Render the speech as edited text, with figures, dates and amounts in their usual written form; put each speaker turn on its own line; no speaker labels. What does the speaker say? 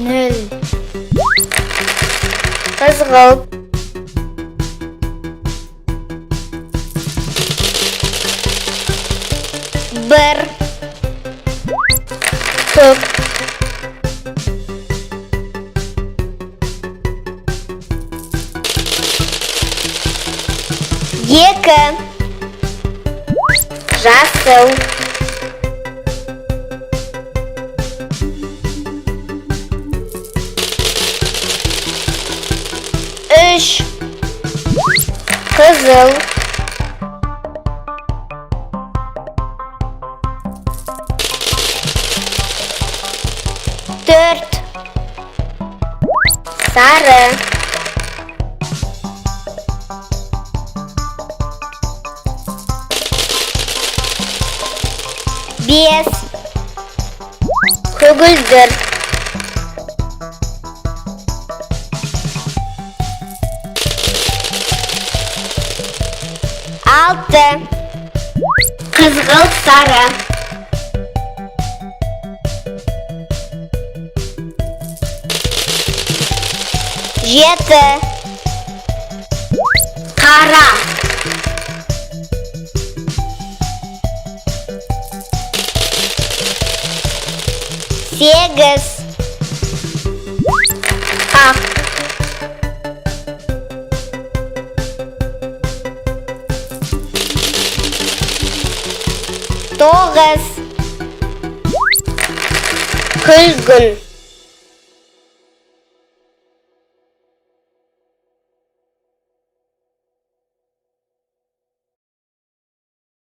Nol. Kızgılт. Bir. Көк. Екі. Жасыл. Үш. Қызыл. Төрт. Сары. Бес. Көгілдір. Алты. Қызғылт сары. Жеті. Қара. Сегіз. Ақ. Тоғыз. Күлгін.